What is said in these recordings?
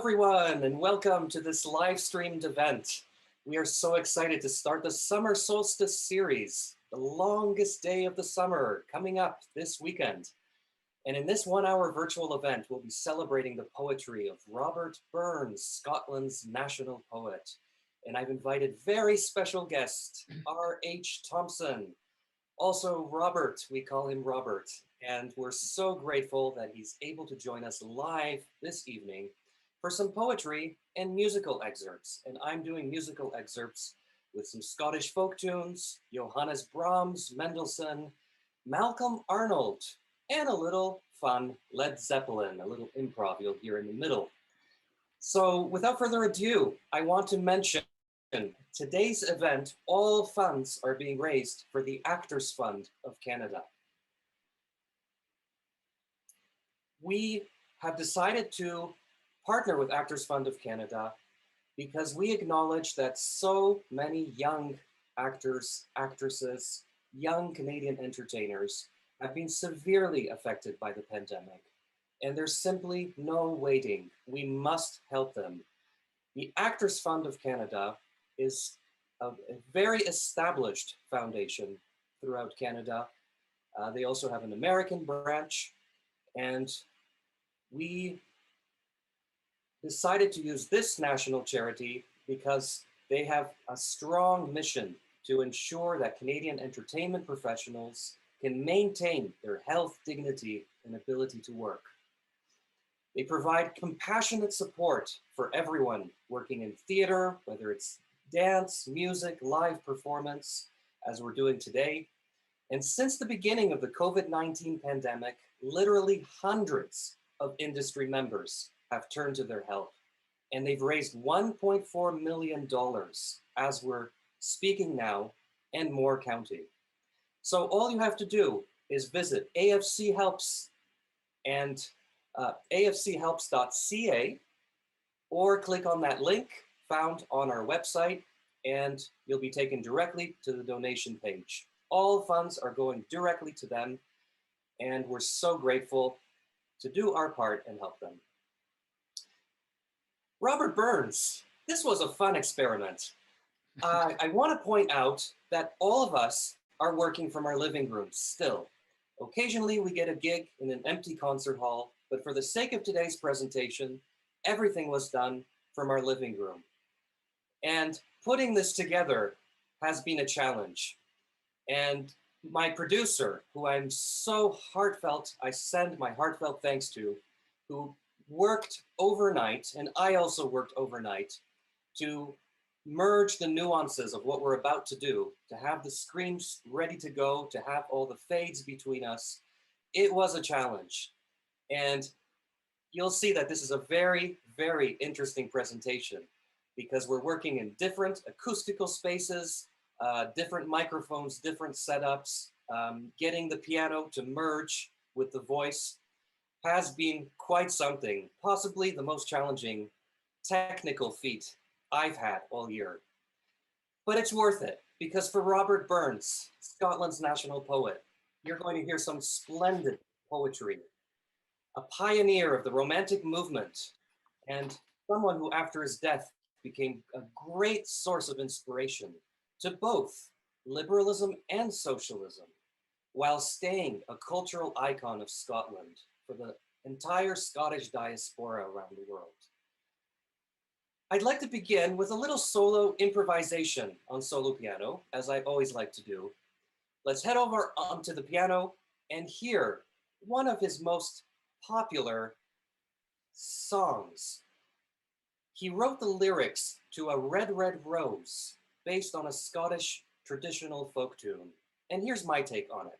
everyone, and welcome to this live streamed event. We are so excited to start the Summer Solstice series, the longest day of the summer, coming up this weekend. And in this 1-hour virtual event, we'll be celebrating the poetry of Robert Burns, Scotland's national poet. And I've invited very special guest, R.H. Thomson. Also Robert, we call him Robert. And we're so grateful that he's able to join us live this evening for some poetry and musical excerpts. And I'm doing musical excerpts with some Scottish folk tunes, Johannes Brahms, Mendelssohn, Malcolm Arnold, and a little fun Led Zeppelin, a little improv you'll hear in the middle. So without further ado, I want to mention today's event, all funds are being raised for the Actors Fund of Canada. We have decided to partner with Actors Fund of Canada because we acknowledge that so many young actors, actresses, young Canadian entertainers have been severely affected by the pandemic, and there's simply no waiting. We must help them. The Actors Fund of Canada is a very established foundation throughout Canada. They also have an American branch, and we decided to use this national charity because they have a strong mission to ensure that Canadian entertainment professionals can maintain their health, dignity, and ability to work. They provide compassionate support for everyone working in theater, whether it's dance, music, live performance, as we're doing today. And since the beginning of the COVID-19 pandemic, literally hundreds of industry members have turned to their help, and they've raised $1.4 million as we're speaking now, and more counting. So all you have to do is visit AFC Helps and afchelps.ca, or click on that link found on our website, and you'll be taken directly to the donation page. All funds are going directly to them, and we're so grateful to do our part and help them. Robert Burns, this was a fun experiment. I want to point out that all of us are working from our living rooms still. Occasionally we get a gig in an empty concert hall, but for the sake of today's presentation, everything was done from our living room. And putting this together has been a challenge. And my producer, who I'm so heartfelt, I send my heartfelt thanks to, who worked overnight, and I also worked overnight, to merge the nuances of what we're about to do, to have the screams ready to go, to have all the fades between us. It was a challenge. And you'll see that this is a very, very interesting presentation because we're working in different acoustical spaces, different microphones, different setups. Getting the piano to merge with the voice has been quite something, possibly the most challenging technical feat I've had all year. But it's worth it, because for Robert Burns, Scotland's national poet, you're going to hear some splendid poetry, a pioneer of the Romantic movement, and someone who after his death became a great source of inspiration to both liberalism and socialism, while staying a cultural icon of Scotland for the entire Scottish diaspora around the world. I'd like to begin with a little solo improvisation on solo piano, as I always like to do. Let's head over onto the piano and hear one of his most popular songs. He wrote the lyrics to A Red, Red Rose, based on a Scottish traditional folk tune. And here's my take on it.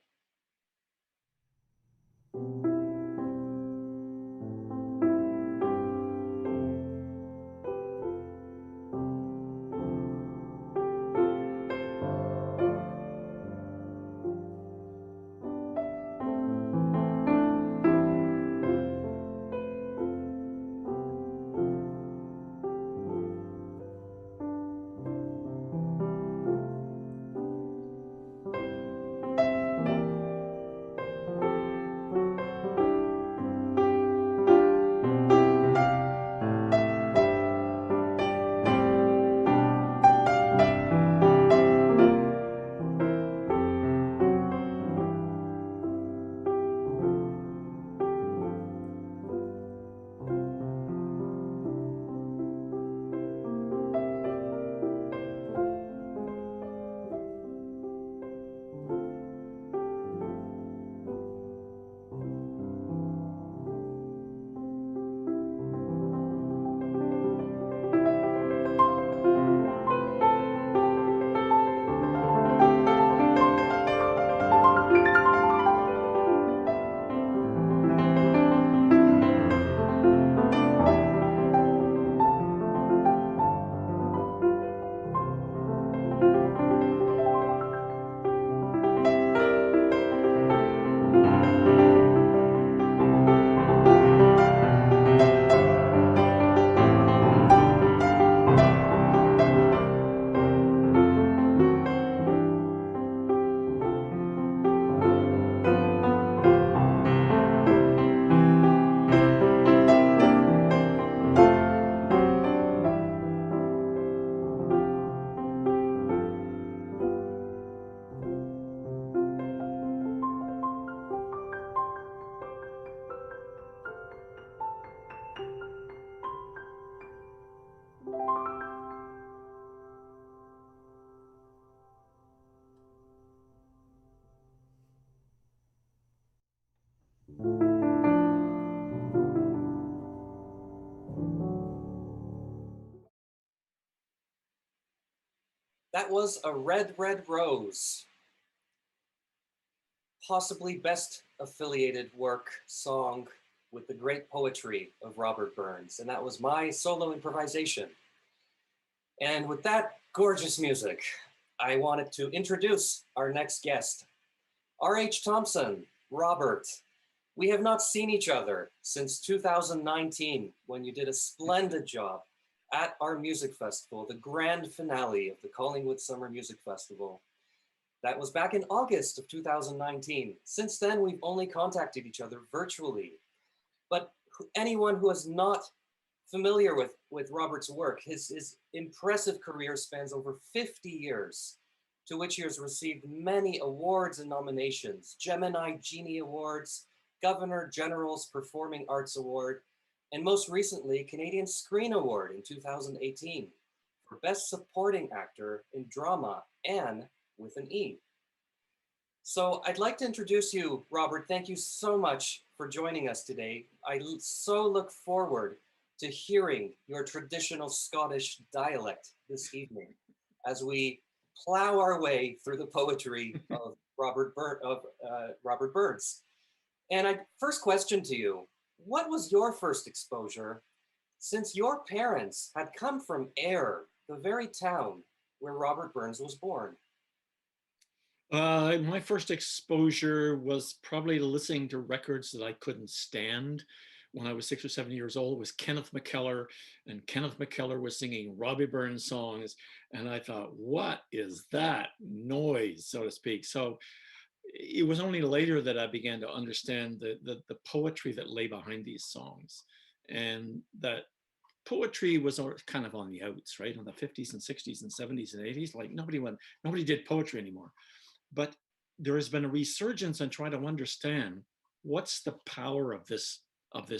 That was A Red, Red Rose, possibly best affiliated song with the great poetry of Robert Burns. And that was my solo improvisation. And with that gorgeous music, I wanted to introduce our next guest, R.H. Thomson. Robert, we have not seen each other since 2019, when you did a splendid job at our music festival, the grand finale of the Collingwood Summer Music Festival. That was back in August of 2019. Since then, we've only contacted each other virtually. But anyone who is not familiar with Robert's work, his impressive career spans over 50 years, to which he has received many awards and nominations: Gemini Genie Awards, Governor General's Performing Arts Award, and most recently, Canadian Screen Award in 2018 for Best Supporting Actor in Drama, and with an E. So I'd like to introduce you, Robert. Thank you so much for joining us today. I so look forward to hearing your traditional Scottish dialect this evening as we plow our way through the poetry of Robert Burns. And first question to you, what was your first exposure, since your parents had come from Ayr, the very town where Robert Burns was born? My first exposure was probably listening to records that I couldn't stand when I was 6 or 7 years old. It was Kenneth McKellar, and Kenneth McKellar was singing Robbie Burns songs. And I thought, what is that noise, so to speak? So it was only later that I began to understand the poetry that lay behind these songs. And that poetry was kind of on the outs, right? In the 50s and 60s and 70s and 80s, like nobody did poetry anymore. But there has been a resurgence in trying to understand what's the power of this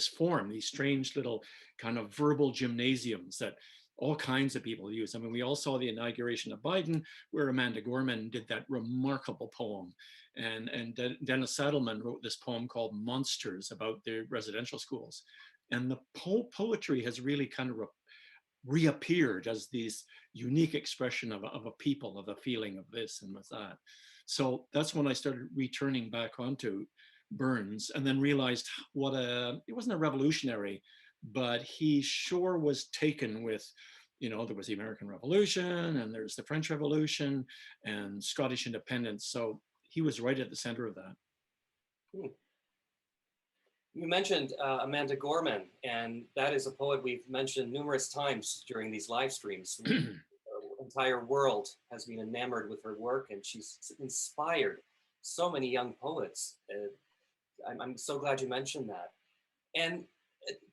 form, these strange little kind of verbal gymnasiums that all kinds of people use. I mean, we all saw the inauguration of Biden, where Amanda Gorman did that remarkable poem. And Dennis Saddleman wrote this poem called Monsters about the residential schools. And the poetry has really kind of reappeared as this unique expression of a people, of a feeling of this and with that. So that's when I started returning back onto Burns, and then realized it wasn't a revolutionary, but he sure was taken with, there was the American Revolution, and there's the French Revolution, and Scottish independence. So he was right at the center of that. You mentioned Amanda Gorman, and that is a poet we've mentioned numerous times during these live streams. The entire world has been enamored with her work, and she's inspired so many young poets. I'm so glad you mentioned that. And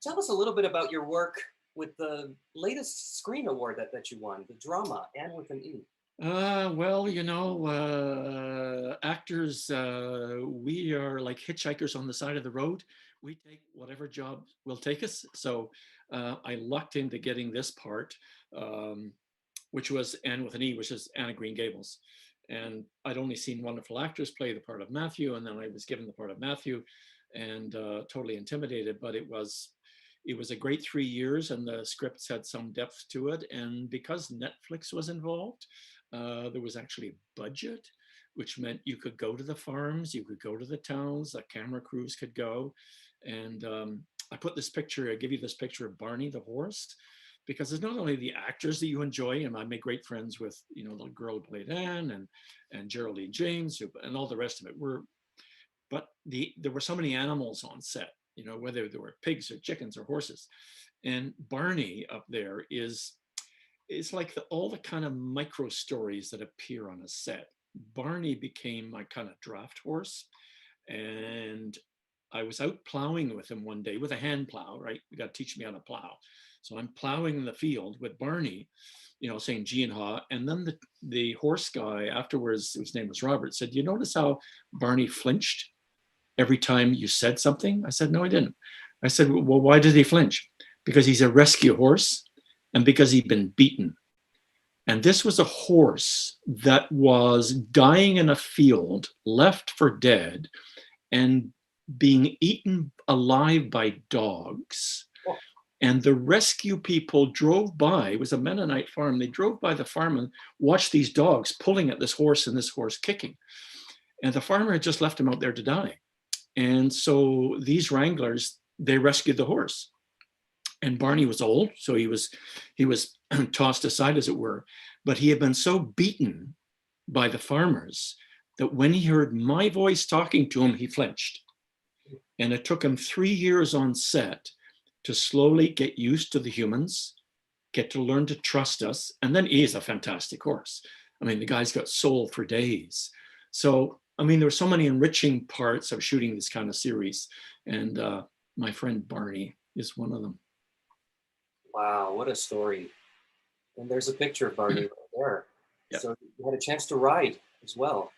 tell us a little bit about your work with the latest Screen Award that you won, the drama, and with an E. Well, actors, we are like hitchhikers on the side of the road. We take whatever job will take us. So I lucked into getting this part, which was Anne with an E, which is Anna Green Gables. And I'd only seen wonderful actors play the part of Matthew, and then I was given the part of Matthew, and totally intimidated. But it was a great 3 years, and the scripts had some depth to it. And because Netflix was involved, there was actually a budget, which meant you could go to the farms, you could go to the towns, the camera crews could go. And I give you this picture of Barney the horse, because it's not only the actors that you enjoy, and I made great friends with, the girl who played Anne and Geraldine James and all the rest of it. But there were so many animals on set, whether there were pigs or chickens or horses. And Barney up there is like all the kind of micro stories that appear on a set. Barney became my kind of draft horse. And I was out plowing with him one day with a hand plow, right? You got to teach me how to plow. So I'm plowing in the field with Barney, saying gee and haw. And then the horse guy afterwards, his name was Robert, said, you notice how Barney flinched every time you said something? I said, no, I didn't. I said, well, why did he flinch? Because he's a rescue horse, and because he'd been beaten. And this was a horse that was dying in a field, left for dead. And being eaten alive by dogs. Oh. And the rescue people drove by. It was a Mennonite farm. They drove by the farm and watched these dogs pulling at this horse and this horse kicking. And the farmer had just left him out there to die. And so these wranglers, they rescued the horse. And Barney was old, so he was tossed aside, as it were. But he had been so beaten by the farmers that when he heard my voice talking to him, he flinched. And it took him 3 years on set to slowly get used to the humans, get to learn to trust us. And then he is a fantastic horse. I mean, the guy's got soul for days. So, I mean, there were so many enriching parts of shooting this kind of series. And my friend Barney is one of them. Wow, what a story. And there's a picture of Barney right there. Yep. So you had a chance to ride as well.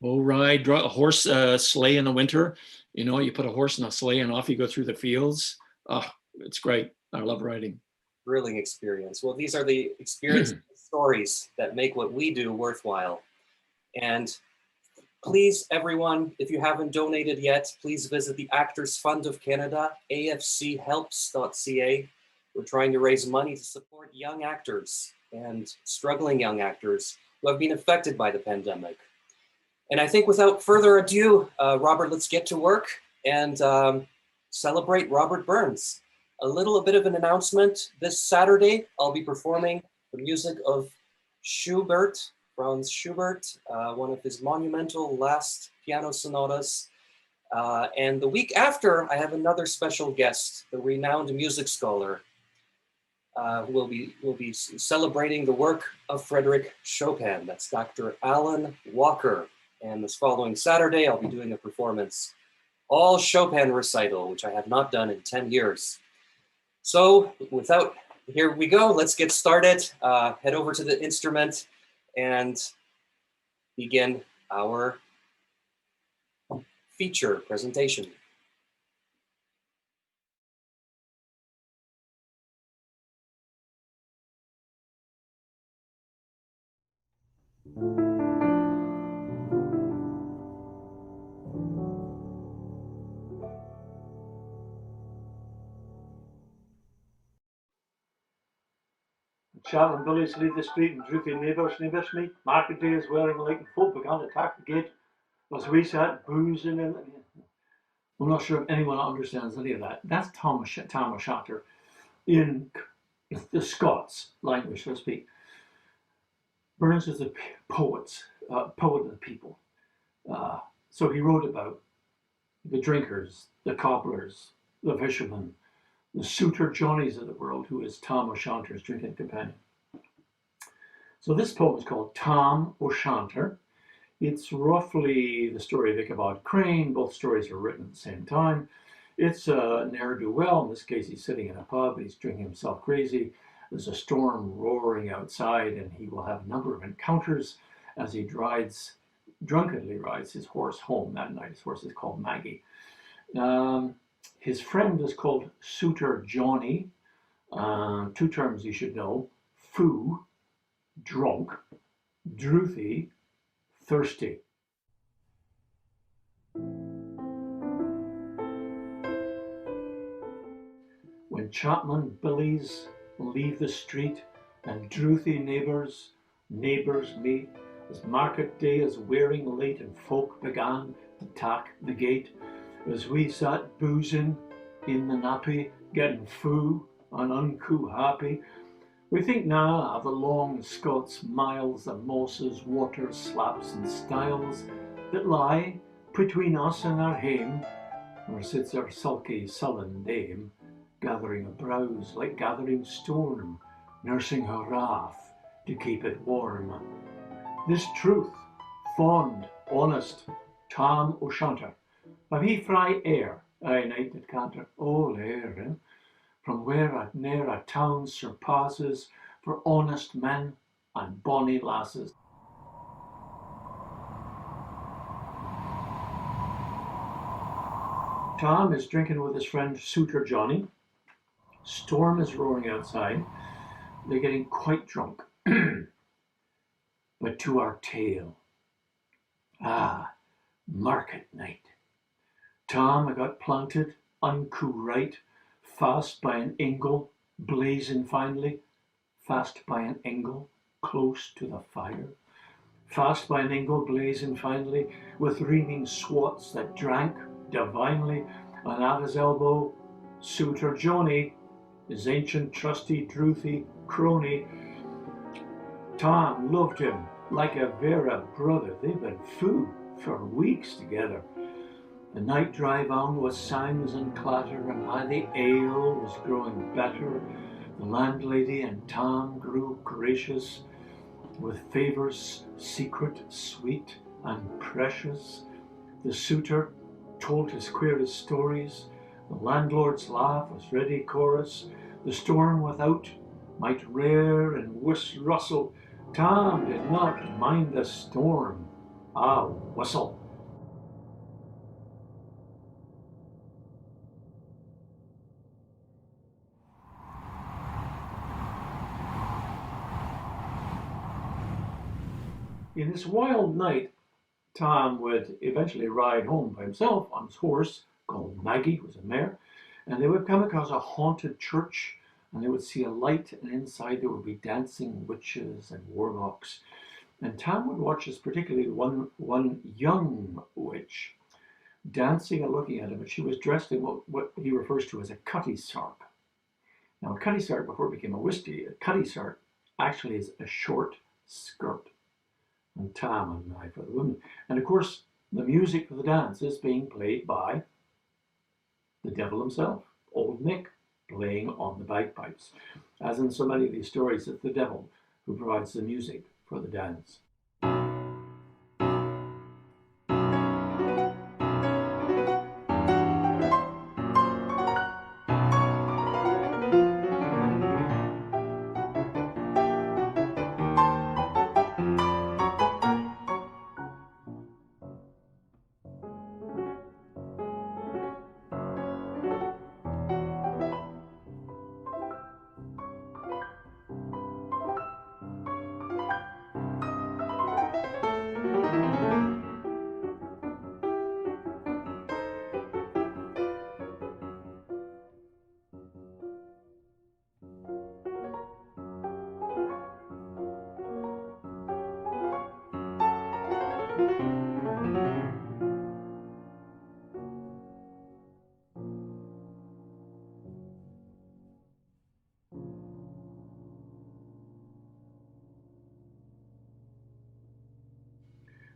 Oh, ride, draw a horse sleigh in the winter. You know, you put a horse in a sleigh and off you go through the fields. Oh, it's great. I love riding. Thrilling experience. Well, these are the experience stories that make what we do worthwhile. And please, everyone, if you haven't donated yet, please visit the Actors Fund of Canada, afchelps.ca. We're trying to raise money to support young actors and struggling young actors who have been affected by the pandemic. And I think without further ado, Robert, let's get to work and celebrate Robert Burns. A little bit of an announcement. This Saturday, I'll be performing the music of Schubert, Franz Schubert, one of his monumental last piano sonatas. And the week after, I have another special guest, the renowned music scholar, who will be celebrating the work of Frédéric Chopin. That's Dr. Alan Walker. And this following Saturday, I'll be doing a performance, all Chopin recital, which I have not done in 10 years. So here we go. Let's get started. Head over to the instrument and begin our feature presentation. Shouting bullies leave the street and droopy neighbours me. Market day is wearing late and folk began to attack the gate. As we sat boozing in. I'm not sure if anyone understands any of that. That's Tam O'Shanter in the Scots language, so to speak. Burns is a poet of the people. So he wrote about the drinkers, the cobblers, the fishermen, the suitor Johnnies of the world, who is Tam O'Shanter's drinking companion. So this poem is called Tam O'Shanter. It's roughly the story of Ichabod Crane. Both stories are written at the same time. It's a ne'er-do-well. In this case, he's sitting in a pub. He's drinking himself crazy. There's a storm roaring outside, and he will have a number of encounters as he drunkenly rides his horse home that night. His horse is called Maggie. His friend is called Suitor Johnny. Two terms you should know: foo, drunk; drouthy, thirsty. When Chapman billies leave the street and drouthy neighbours meet, as market day is wearing late and folk began to tack the gate, as we sat boozing in the nappy, getting foo and unco happy, we think now of the long Scots miles, the mosses, waters, slaps and stiles that lie between us and our hame, where sits our sulky, sullen dame, gathering a browse like gathering storm, nursing her wrath to keep it warm. This truth, fond, honest, Tam O'Shanter, of he fry air, aye night that canter, all air, from where ne'er a town surpasses for honest men and bonny lasses. Tom is drinking with his friend Suitor Johnny. Storm is roaring outside. They're getting quite drunk. But to our tale. Market night. Tom, I got planted, unco right, fast by an ingle, blazing finely, fast by an ingle, close to the fire. Fast by an ingle, blazing finely, with reaming swats that drank divinely, and at his elbow, suitor Johnny, his ancient trusty drouthy crony. Tom loved him like a vera brother. They'd been food for weeks together. The night drive on was sounds and clatter, and how the ale was growing better. The landlady and Tom grew gracious, with favours secret, sweet, and precious. The suitor told his queerest stories. The landlord's laugh was ready chorus. The storm without might rear and rustle. Tom did not mind the storm. Ah, whistle. In this wild night, Tom would eventually ride home by himself on his horse, called Maggie, who was a mare, and they would come across a haunted church, and they would see a light, and inside there would be dancing witches and warlocks. And Tom would watch this particularly one young witch dancing and looking at him, and she was dressed in what he refers to as a cutty sark. Now, a cutty sark, before it became a whisky, a cutty sark actually is a short skirt. And Tom and I for the women. And of course, the music for the dance is being played by the devil himself, Old Nick, playing on the bagpipes. As in so many of these stories, it's the devil who provides the music for the dance.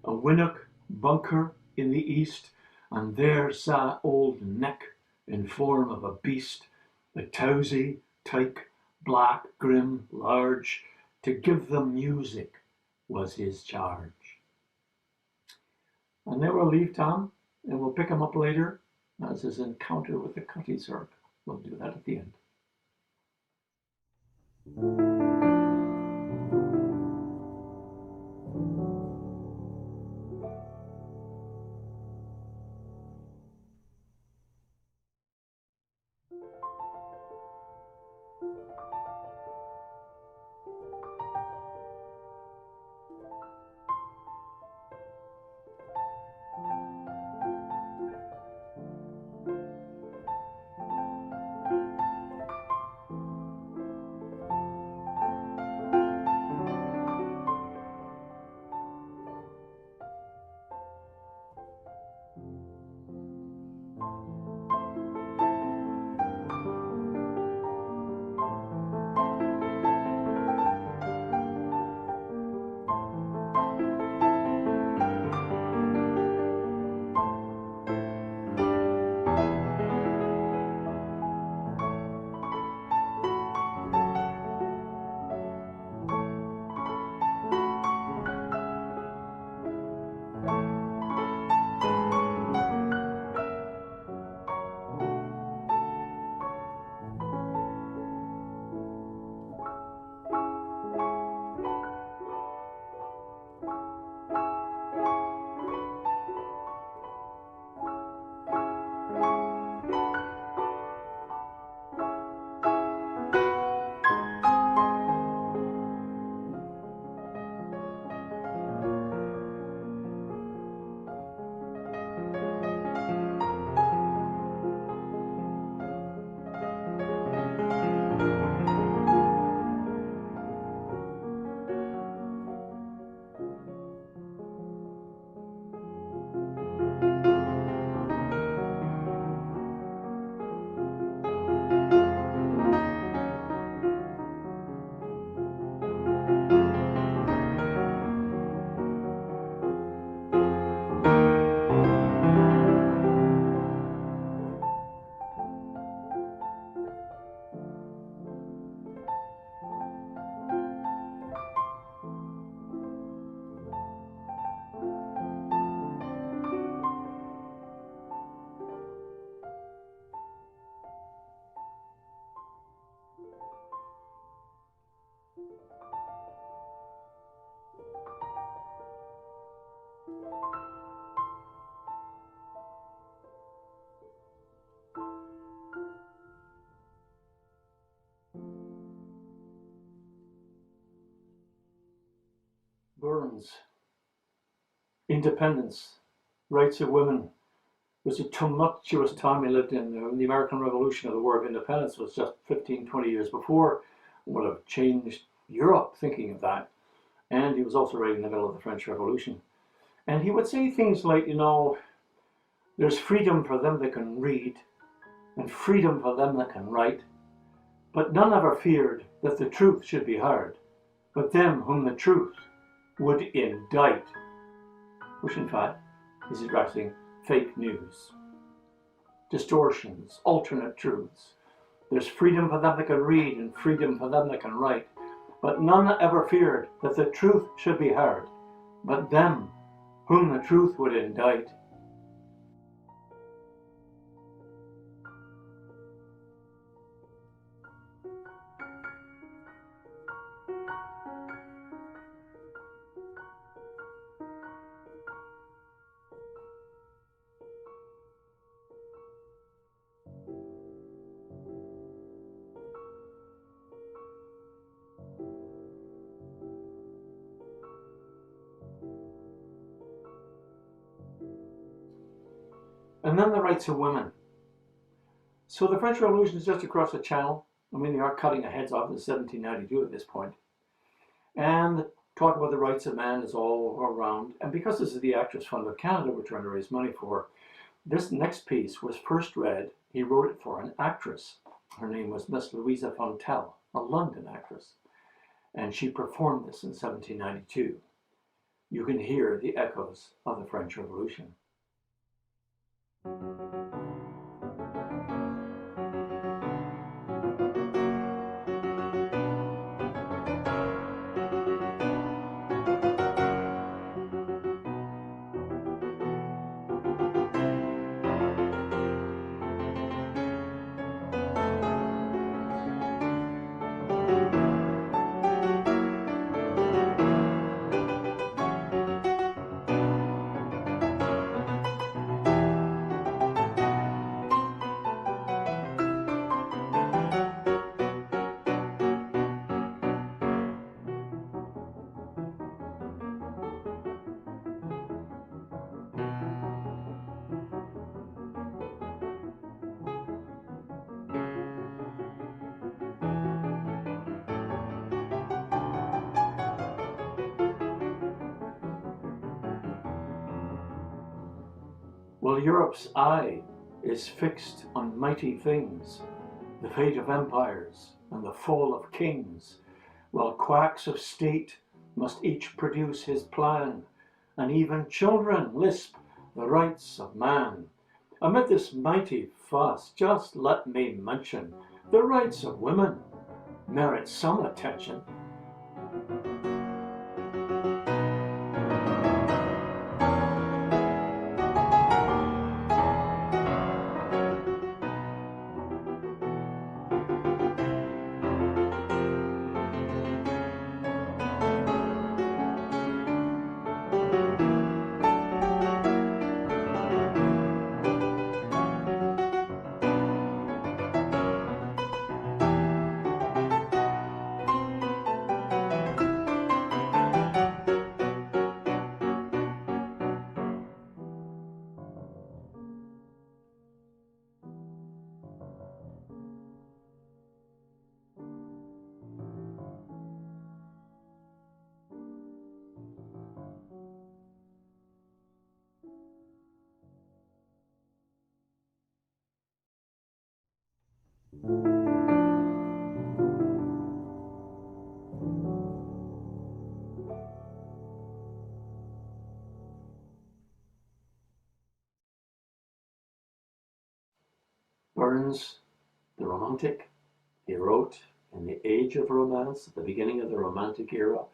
A winnock bunker in the east, and there sat Old Nick in form of a beast, a towsy, tyke, black, grim, large, to give them music was his charge. And there we'll leave Tom, and we'll pick him up later as his encounter with the cutty sark. We'll do that at the end. Burns, independence, rights of women. It was a tumultuous time we lived in. The American Revolution, or the War of Independence, was just 15, 20 years before. Would have changed Europe thinking of that. And he was also right in the middle of the French Revolution. And he would say things like, you know, there's freedom for them that can read and freedom for them that can write, but none ever feared that the truth should be heard, but them whom the truth would indict, which in fact is addressing fake news, distortions, alternate truths. There's freedom for them that can read and freedom for them that can write, but none ever feared that the truth should be heard, but them whom the truth would indict. And then the rights of women. So the French Revolution is just across the channel. I mean, they are cutting their heads off in 1792 at this point. And the talk about the rights of man is all around. And because this is the Actors Fund of Canada we're trying to raise money for, this next piece was first read, he wrote it for an actress. Her name was Miss Louisa Fontel, a London actress. And she performed this in 1792. You can hear the echoes of the French Revolution. Well, Europe's eye is fixed on mighty things, the fate of empires and the fall of kings, while quacks of state must each produce his plan, and even children lisp the rights of man. Amid this mighty fuss, just let me mention the rights of women merit some attention. Burns, the Romantic, he wrote in the age of romance, at the beginning of the Romantic era.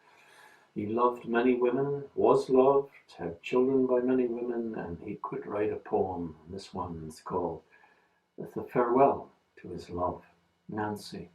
He loved many women, was loved, had children by many women, and he could write a poem. This one's called The Farewell to His Love, Nancy.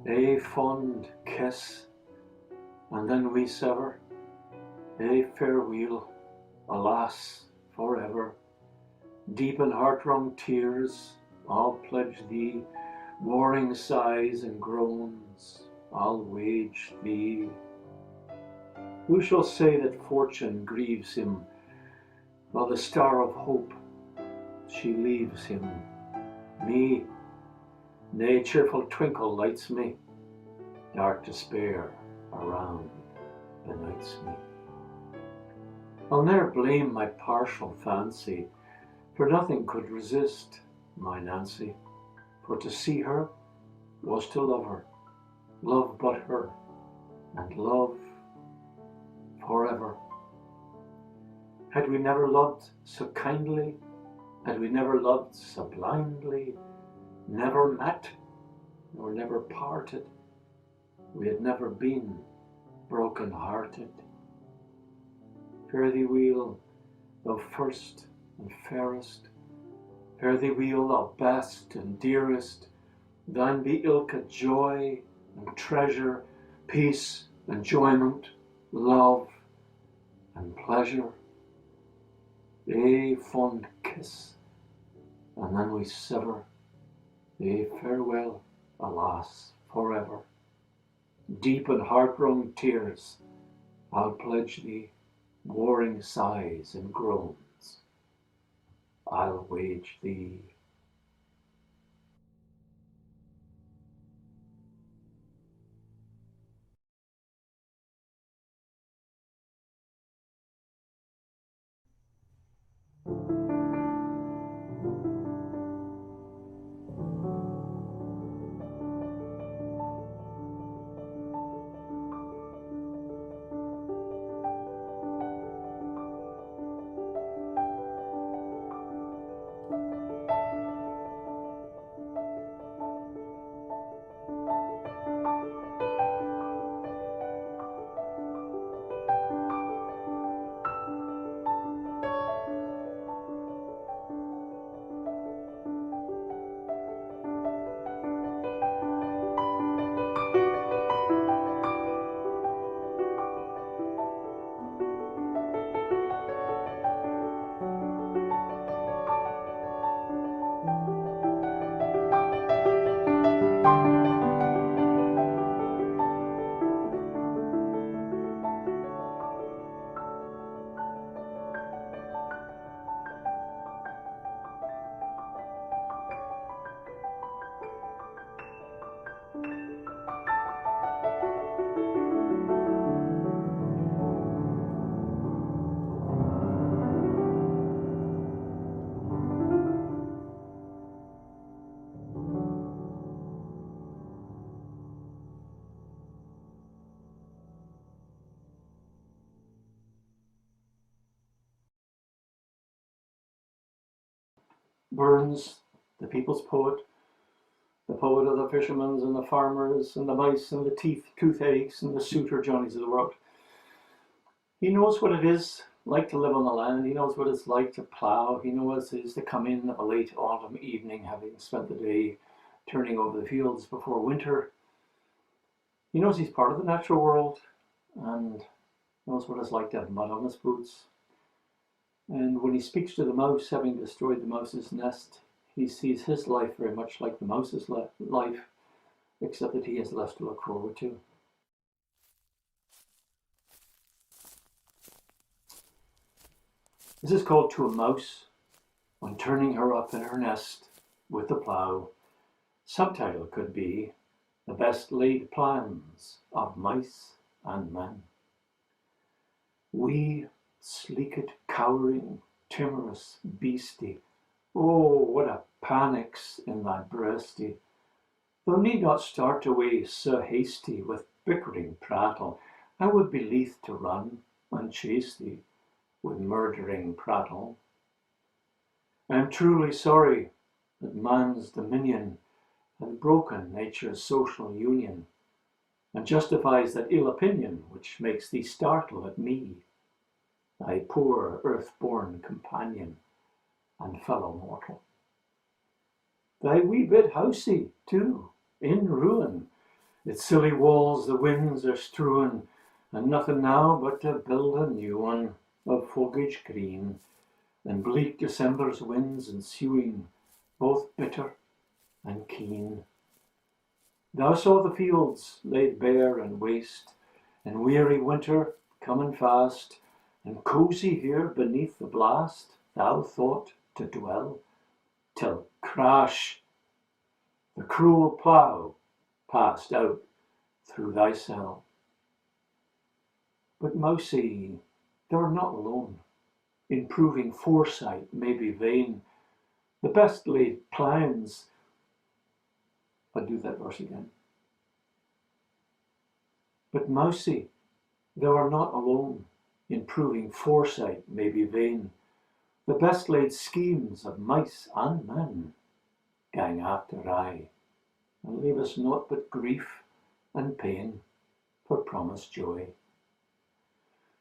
A fond kiss, and then we sever. A farewell, alas, forever. Deep in heart-wrung tears, I'll pledge thee. Warring sighs and groans, I'll wage thee. Who shall say that fortune grieves him, while the star of hope she leaves him? Me, nay, cheerful twinkle lights me, dark despair around benights me. I'll ne'er blame my partial fancy, for nothing could resist my Nancy. For to see her was to love her, love but her, and love forever. Had we never loved so kindly, had we never loved so blindly, never met nor never parted, we had never been broken-hearted. Fare thee weel, thou first and fairest, fare thee weel, thou best and dearest, thine be ilka joy and treasure, peace, enjoyment, love and pleasure. A fond kiss, and then we sever. A farewell, alas, forever. Deep in heart-wrung tears, I'll pledge thee. Warring sighs and groans, I'll wage thee. Burns, the people's poet, the poet of the fishermen and the farmers and the mice and the toothaches and the suitor Johnnies of the world. He knows what it is like to live on the land. He knows what it's like to plough. He knows what it is to come in of a late autumn evening, having spent the day turning over the fields before winter. He knows he's part of the natural world and knows what it's like to have mud on his boots. And when he speaks to the mouse, having destroyed the mouse's nest, he sees his life very much like the mouse's life, except that he has less to look forward to. This is called To a Mouse on Turning Her Up in Her Nest with the Plough. Subtitle could be The Best Laid Plans of Mice and Men. Wee, sleeked, cowering, timorous beastie, oh, what a panic's in thy breastie. Thou need not start away so hasty with bickering prattle. I would be lief to run and chase thee with murdering prattle. I am truly sorry that man's dominion hath broken nature's social union, and justifies that ill opinion which makes thee startle at me, thy poor earth-born companion and fellow mortal. Thy wee bit housie, too, in ruin, Its silly walls the winds are strewing, and nothing now but to build a new one of foliage green, and bleak December's winds ensuing, both bitter and keen. Thou saw the fields laid bare and waste, and weary winter coming fast, and cosy here beneath the blast thou thought to dwell, till crash, the cruel plough passed out through thy cell. But Mousie, thou art not alone. Improving foresight may be vain. The best laid plans, I'll do that verse again. But Mousie, thou art not alone. Improving foresight may be vain. The best laid schemes of mice and men gang after aye, and leave us naught but grief and pain for promised joy.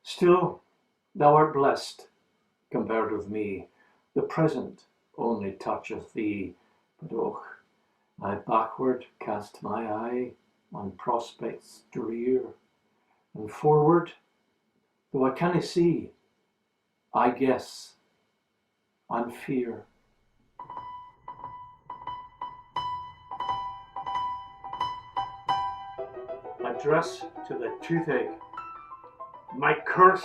Still, thou art blessed, compared with me. The present only toucheth thee, but och, I backward cast my eye on prospects drear, and forward, though I canna see, I guess and fear. Address to the toothache. My curse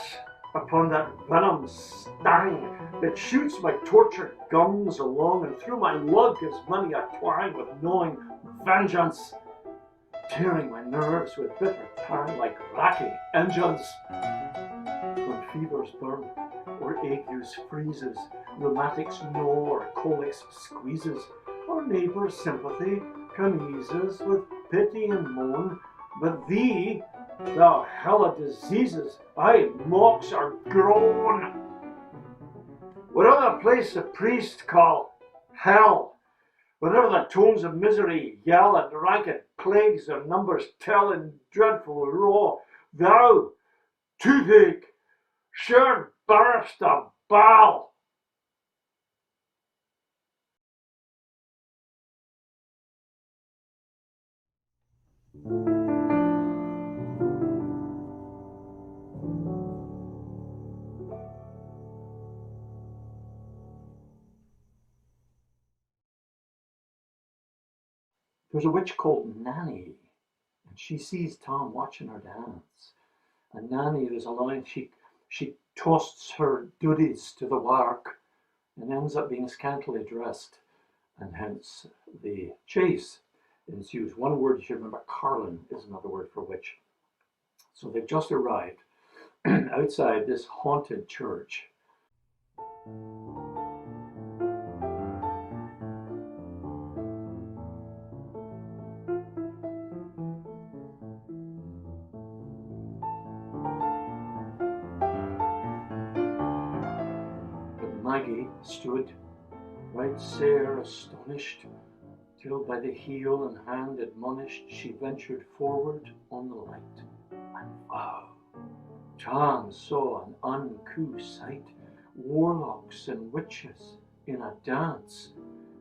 upon that venom stang that shoots my tortured gums along, and through my lug is many a twang of gnawing vengeance, tearing my nerves with bitter tang like racking engines. When fevers burn, or agues freezes, rheumatics gnaw, or colics squeezes, our neighbour's sympathy can ease us with pity and moan, but thee, thou hell of diseases, aye, mocks or groan. Whatever the place the priest call hell, whatever the tones of misery yell, and ranked plagues their numbers tell in dreadful raw, thou, toothache, sure barst a ball. There's a witch called Nanny, and she sees Tom watching her dance. And Nanny, there's a line, she tosts her duties to the wark and ends up being scantily dressed, and hence the chase ensues. One word you should remember, Carlin is another word for witch. So they've just arrived outside this haunted church. Maggie stood, right sair astonished, till by the heel and hand admonished, she ventured forward on the light. And wow, Tom saw an uncouth sight, warlocks and witches in a dance,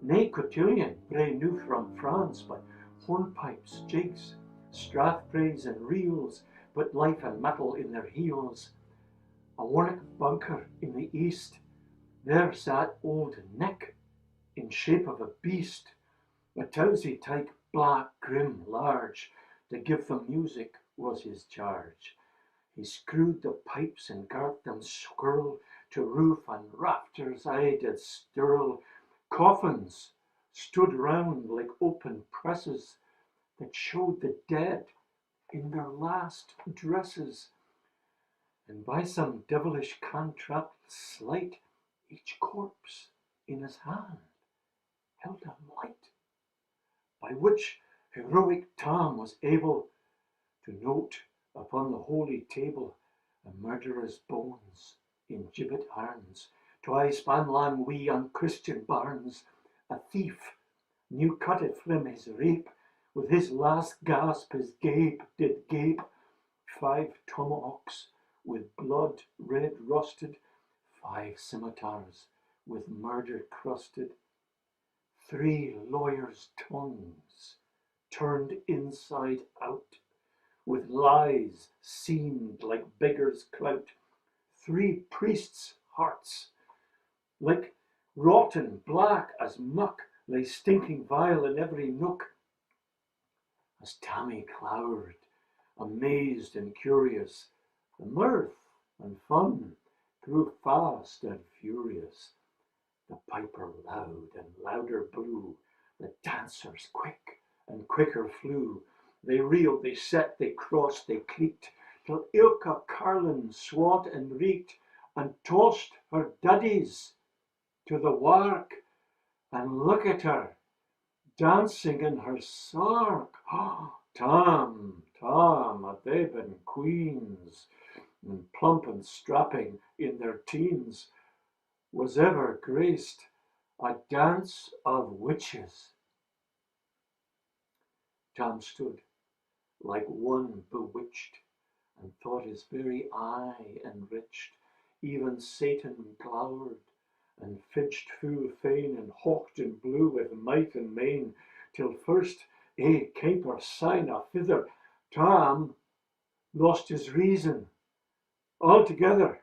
nae cotillion bray new from France, but hornpipes, jigs, strathbrays and reels, but life and metal in their heels. A Warnock bunker in the east, there sat old Nick, in shape of a beast, a towsy tyke, black, grim, large, to give them music was his charge. He screwed the pipes and gart them skirl, to roof and rafters aye did stirl. Coffins stood round like open presses, that showed the dead in their last dresses, and by some devilish contract sleight, each corpse in his hand held a light, by which heroic Tom was able to note upon the holy table a murderer's bones in gibbet irons, twice span lang wee unchristian barns, a thief new cutted from his rape, with his last gasp his gape did gape, 5 tomahawks with blood red rusted, 5 scimitars with murder crusted, 3 lawyers' tongues turned inside out, with lies seamed like beggars' clout. 3 priests' hearts, like rotten black as muck, lay stinking vile in every nook. As Tammy glowered, amazed and curious, the mirth and fun grew fast and furious. The piper loud and louder blew, the dancers quick and quicker flew. They reeled, they set, they crossed, they cleeked, till ilka carlin swat and reeked, and tossed her daddies to the wark. And look at her, dancing in her sark. Tam, had they been queens, and plump and strapping in their teens, was ever graced a dance of witches. Tam stood like one bewitched, and thought his very eye enriched. Even Satan glowered, and finched full fain, and hawked and blew with might and main, till first caper sign a thither, Tam lost his reason altogether,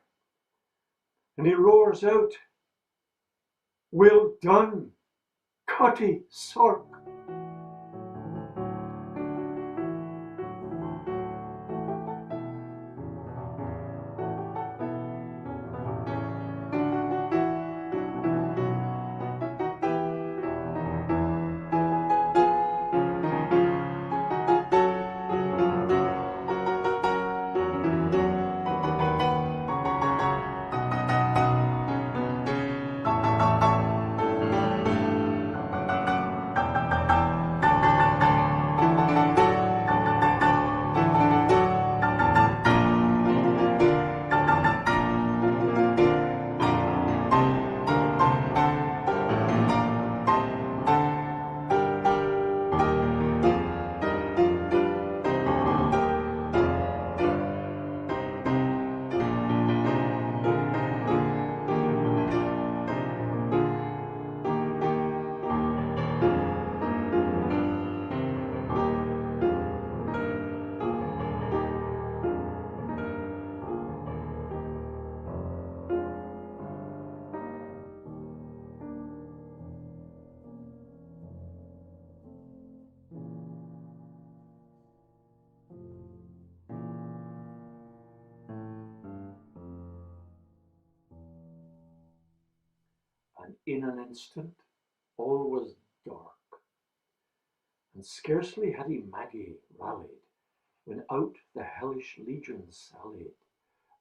and he roars out, "Well done, Cutty Sark!" And in an instant all was dark, and scarcely had he Maggie rallied, when out the hellish legion sallied,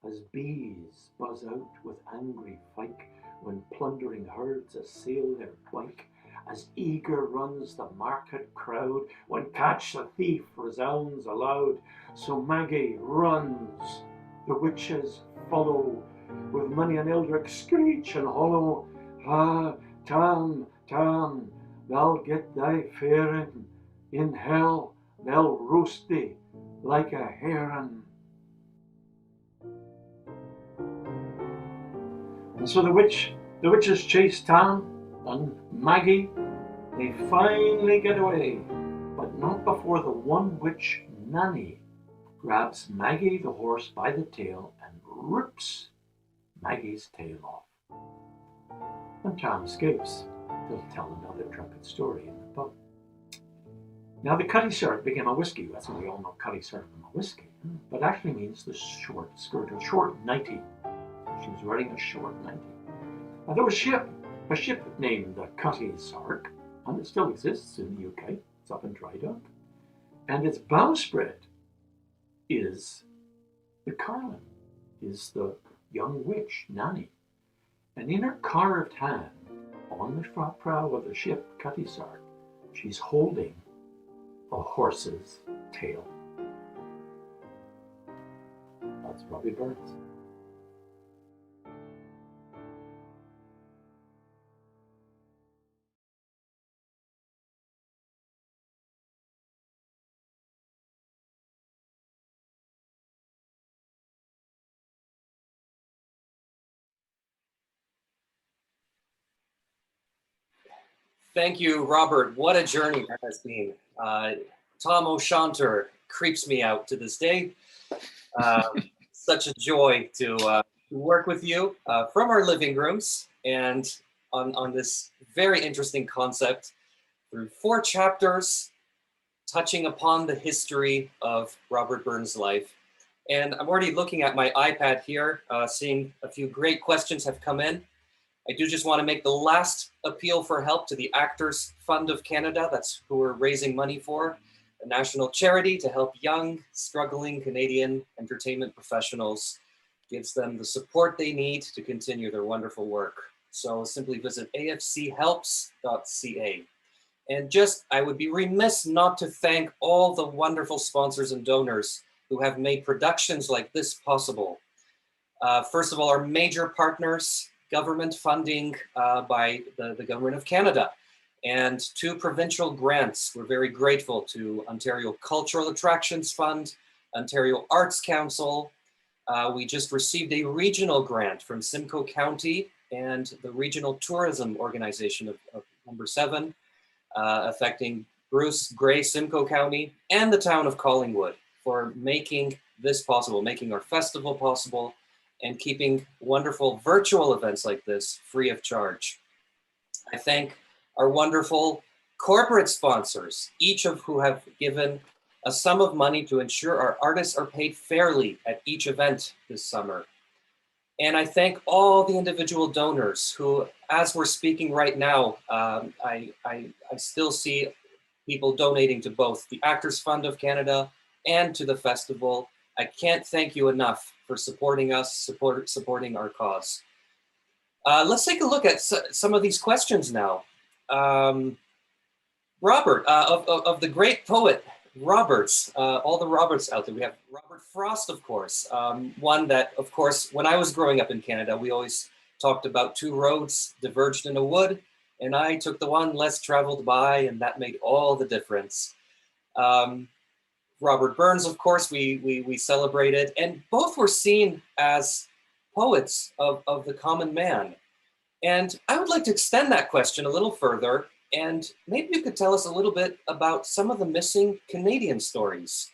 as bees buzz out with angry fyke, when plundering herds assail their byke, as eager runs the market crowd, when catch the thief resounds aloud, so Maggie runs, the witches follow, with many an eldrick screech and hollow. Tam, thou'll get thy faring, in hell they'll roast thee like a heron. And so the witches chase Tam and Maggie. They finally get away, but not before the one witch, Nanny, grabs Maggie the horse by the tail and rips Maggie's tail off. And Tam escapes. They'll tell another drunken story in the pub. Now the Cutty Sark became a whiskey. That's what we all know, Cutty Sark and a whiskey. But actually means the short skirt, or short nightie. She was wearing a short nightie. Now there was a ship named the Cutty Sark, and it still exists in the UK. It's up in Drydock. And its bowsprit is the Carlin, is the young witch, Nanny. And in her carved hand, on the prow of the ship, Cutty Sark, she's holding a horse's tail. That's Robbie Burns. Thank you, Robert. What a journey that has been. Tom O'Shanter creeps me out to this day. Such a joy to work with you from our living rooms and on this very interesting concept through 4 chapters touching upon the history of Robert Burns' life. And I'm already looking at my iPad here, seeing a few great questions have come in. I do just want to make the last appeal for help to the Actors Fund of Canada. That's who we're raising money for, a national charity to help young, struggling Canadian entertainment professionals, gives them the support they need to continue their wonderful work. So simply visit afchelps.ca. And I would be remiss not to thank all the wonderful sponsors and donors who have made productions like this possible. First of all, our major partners, government funding by the Government of Canada, and 2 provincial grants. We're very grateful to Ontario Cultural Attractions Fund, Ontario Arts Council. We just received a regional grant from Simcoe County and the Regional Tourism Organization of number 7, affecting Bruce, Grey, Simcoe County, and the town of Collingwood for making this possible, making our festival possible, and keeping wonderful virtual events like this free of charge. I thank our wonderful corporate sponsors, each of who have given a sum of money to ensure our artists are paid fairly at each event this summer. And I thank all the individual donors who, as we're speaking right now, I still see people donating to both the Actors Fund of Canada and to the festival. I can't thank you enough for supporting us, supporting our cause. Let's take a look at some of these questions now. Robert, of the great poet Roberts, all the Roberts out there. We have Robert Frost, of course, one that, of course, when I was growing up in Canada, we always talked about 2 roads diverged in a wood, and I took the one less traveled by, and that made all the difference. Robert Burns, of course, we celebrated, and both were seen as poets of the common man. And I would like to extend that question a little further, and maybe you could tell us a little bit about some of the missing Canadian stories.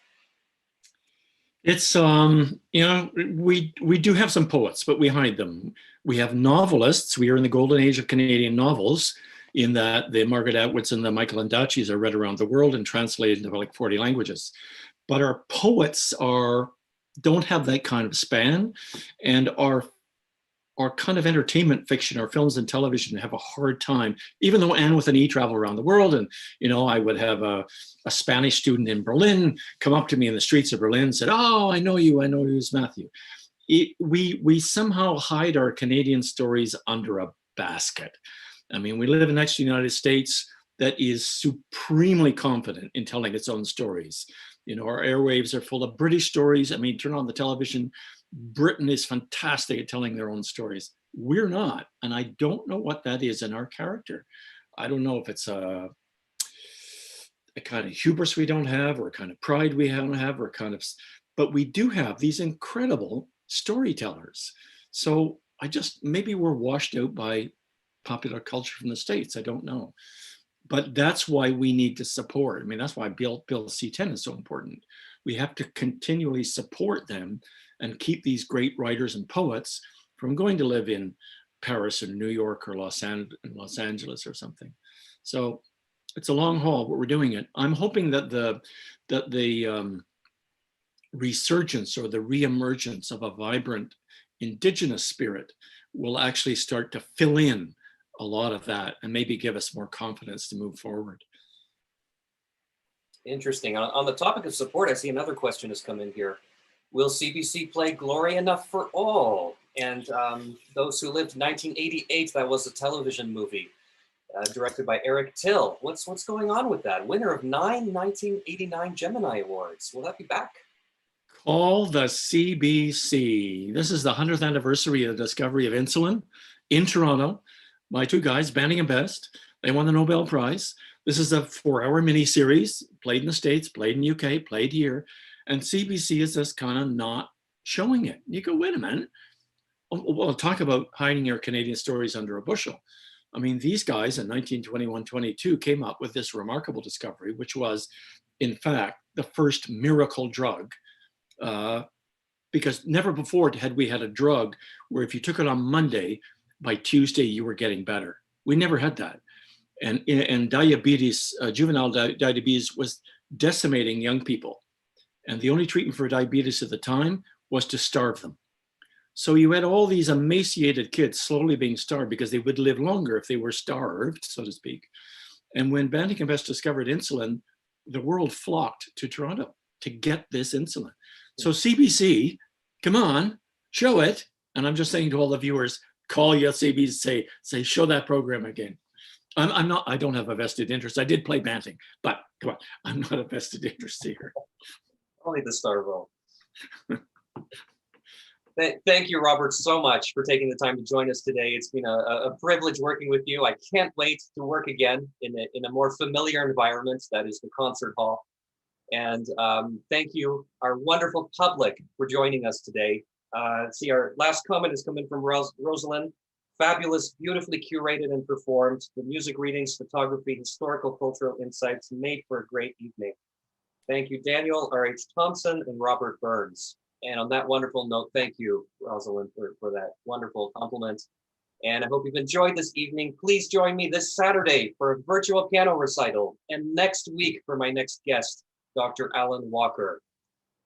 It's, you know, we do have some poets, but we hide them. We have novelists. We are in the golden age of Canadian novels, in that the Margaret Atwoods and the Michael Ondaatjes are read around the world and translated into like 40 languages. But our poets don't have that kind of span, and our kind of entertainment fiction, our films and television have a hard time, even though Anne with an E travel around the world. And, you know, I would have a Spanish student in Berlin come up to me in the streets of Berlin and said, "Oh, I know you, it's Matthew." We somehow hide our Canadian stories under a basket. I mean, we live next to the United States that is supremely confident in telling its own stories. You know, our airwaves are full of British stories. I mean, turn on the television, Britain is fantastic at telling their own stories. We're not, and I don't know what that is in our character. I don't know if it's a kind of hubris we don't have, or a kind of pride we don't have, or but we do have these incredible storytellers. So maybe we're washed out by popular culture from the States. I don't know. But that's why we need to support. I mean, that's why Bill C-10 is so important. We have to continually support them and keep these great writers and poets from going to live in Paris or New York or Los Angeles or something. So it's a long haul, but we're doing it. I'm hoping that the resurgence or the reemergence of a vibrant Indigenous spirit will actually start to fill in a lot of that and maybe give us more confidence to move forward. Interesting. On the topic of support, I see another question has come in here. Will CBC play Glory Enough for All? And Those Who Lived 1988, that was a television movie directed by Eric Till. What's going on with that? Winner of 9 1989 Gemini Awards. Will that be back? Call the CBC. This is the 100th anniversary of the discovery of insulin in Toronto by 2 guys, Banning and Best. They won the Nobel Prize. This is a 4-hour mini-series, played in the States, played in the UK, played here. And CBC is just kind of not showing it. You go, wait a minute. Well, talk about hiding your Canadian stories under a bushel. I mean, these guys in 1921-22 came up with this remarkable discovery, which was, in fact, the first miracle drug. Because never before had we had a drug where if you took it on Monday, by Tuesday, you were getting better. We never had that. And diabetes, juvenile diabetes was decimating young people. And the only treatment for diabetes at the time was to starve them. So you had all these emaciated kids slowly being starved because they would live longer if they were starved, so to speak. And when Banting and Best discovered insulin, the world flocked to Toronto to get this insulin. So CBC, come on, show it. And I'm just saying to all the viewers, call your CBC, say, show that program again. I don't have a vested interest. I did play Banting, but come on, I'm not a vested interest here. Only the star role. Thank you, Robert, so much for taking the time to join us today. It's been a privilege working with you. I can't wait to work again in a more familiar environment, that is the concert hall. And thank you, our wonderful public, for joining us today. See, our last comment is coming from Rosalind. Fabulous, beautifully curated and performed. The music readings, photography, historical, cultural insights made for a great evening. Thank you, Daniel R.H. Thomson and Robert Burns. And on that wonderful note, thank you, Rosalind, for that wonderful compliment. And I hope you've enjoyed this evening. Please join me this Saturday for a virtual piano recital, and next week for my next guest, Dr. Alan Walker.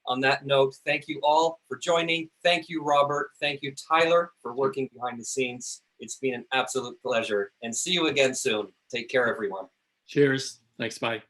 On that note, thank you all for joining. Thank you, Robert. Thank you, Tyler, for working behind the scenes. It's been an absolute pleasure. And see you again soon. Take care, everyone. Cheers. Thanks. Bye.